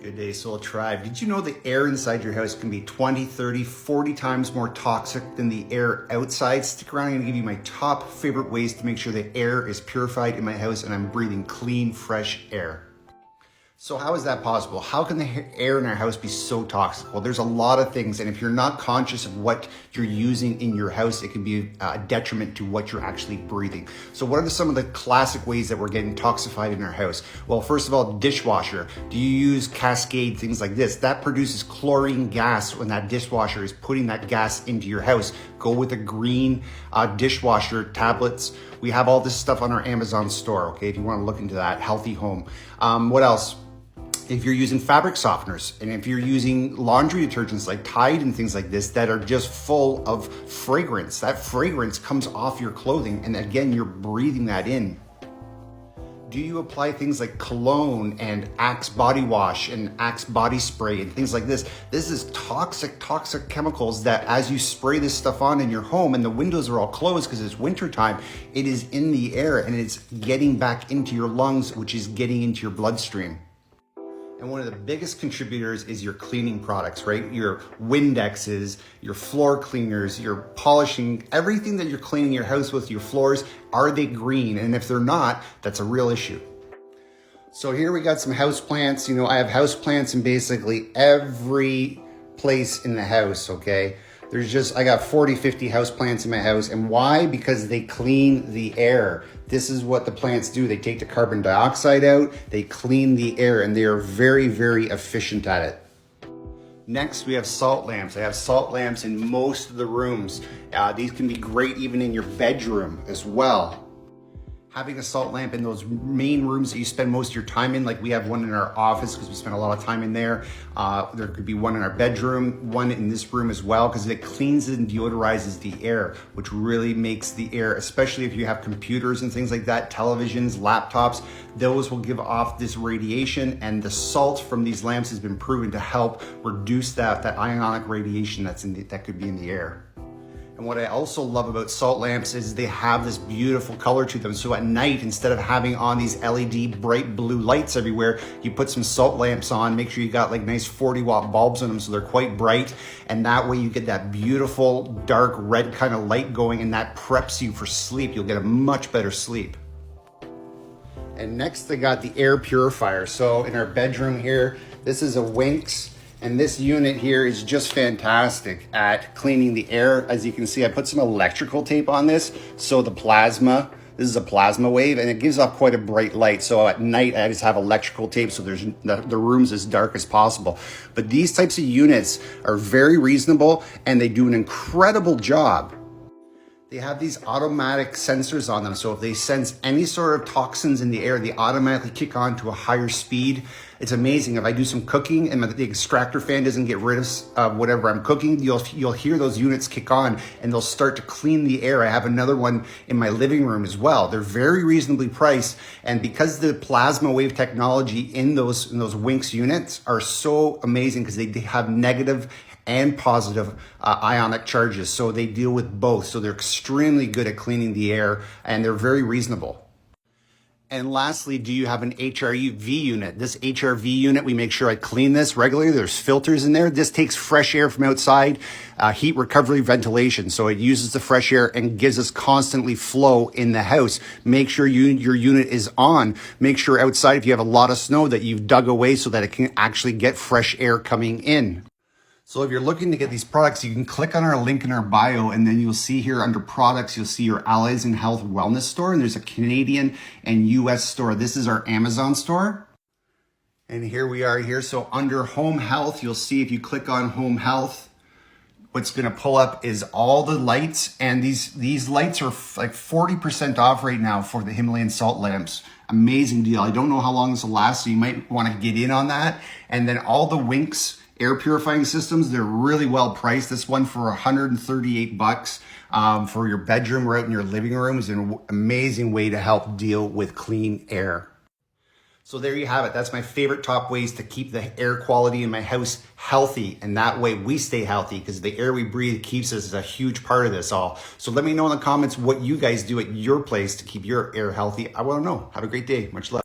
Good day, Soul Tribe. Did you know the air inside your house can be 20, 30, 40 times more toxic than the air outside? Stick around, I'm gonna give you my top favorite ways to make sure the air is purified in my house and I'm breathing clean, fresh air. So how is that possible? How can the air in our house be so toxic? Well, there's a lot of things, and if you're not conscious of what you're using in your house, it can be a detriment to what you're actually breathing. So what are some of the classic ways that we're getting toxified in our house? Well, first of all, dishwasher. Do you use Cascade, things like this? That produces chlorine gas when that dishwasher is putting that gas into your house. Go with a green dishwasher tablets. We have all this stuff on our Amazon store, okay, if you want to look into that. Healthy home. What else? If you're using fabric softeners, and if you're using laundry detergents like Tide and things like this that are just full of fragrance, that fragrance comes off your clothing, and again, you're breathing that in. Do you apply things like cologne and Axe body wash and Axe body spray and things like this? This is toxic chemicals that as you spray this stuff on in your home and the windows are all closed because it's wintertime, it is in the air and it's getting back into your lungs, which is getting into your bloodstream. And one of the biggest contributors is your cleaning products, right? Your Windexes, your floor cleaners, your polishing, everything that you're cleaning your house with, your floors, are they green? And if they're not, that's a real issue. So here we got some house plants. You know, I have house plants in basically every place in the house, okay? I got 40, 50 house plants in my house. And why? Because they clean the air. This is what the plants do. They take the carbon dioxide out, they clean the air, and they are very, very efficient at it. Next, we have salt lamps. I have salt lamps in most of the rooms. These can be great even in your bedroom as well. Having a salt lamp in those main rooms that you spend most of your time in, like we have one in our office because we spend a lot of time in there. There could be one in our bedroom, one in this room as well, because it cleans and deodorizes the air, which really makes the air, especially if you have computers and things like that, televisions, laptops, those will give off this radiation, and the salt from these lamps has been proven to help reduce that ionic radiation that could be in the air. And what I also love about salt lamps is they have this beautiful color to them. So at night, instead of having on these LED bright blue lights everywhere, you put some salt lamps on, make sure you got like nice 40-watt bulbs in them so they're quite bright. And that way you get that beautiful dark red kind of light going, and that preps you for sleep. You'll get a much better sleep. And next I got the air purifier. So in our bedroom here, this is a Winx. And this unit here is just fantastic at cleaning the air. As you can see, I put some electrical tape on this. So this is a plasma wave, and it gives off quite a bright light. So at night, I just have electrical tape so the room's as dark as possible. But these types of units are very reasonable, and they do an incredible job. They have these automatic sensors on them. So if they sense any sort of toxins in the air, they automatically kick on to a higher speed. It's amazing. If I do some cooking and the extractor fan doesn't get rid of whatever I'm cooking, you'll hear those units kick on and they'll start to clean the air. I have another one in my living room as well. They're very reasonably priced. And because the plasma wave technology in those Winx units are so amazing, because they have negative and positive ionic charges. So they deal with both. So they're extremely good at cleaning the air, and they're very reasonable. And lastly, do you have an HRV unit? This HRV unit, we make sure I clean this regularly. There's filters in there. This takes fresh air from outside, heat recovery ventilation. So it uses the fresh air and gives us constantly flow in the house. Make sure your unit is on. Make sure outside, if you have a lot of snow, that you've dug away so that it can actually get fresh air coming in. So if you're looking to get these products, you can click on our link in our bio, and then you'll see here under products, you'll see your Allies in Health Wellness store, and there's a Canadian and US store. This is our Amazon store. And here we are here. So under home health, you'll see if you click on home health, what's gonna pull up is all the lights, and these lights are like 40% off right now for the Himalayan salt lamps. Amazing deal. I don't know how long this will last, so you might wanna get in on that. And then all the Winx air purifying systems, they're really well priced. This one for $138 for your bedroom or out in your living room is an amazing way to help deal with clean air. So there you have it. That's my favorite top ways to keep the air quality in my house healthy. And that way we stay healthy, because the air we breathe keeps us, is a huge part of this all. So let me know in the comments what you guys do at your place to keep your air healthy. I want to know. Have a great day. Much love.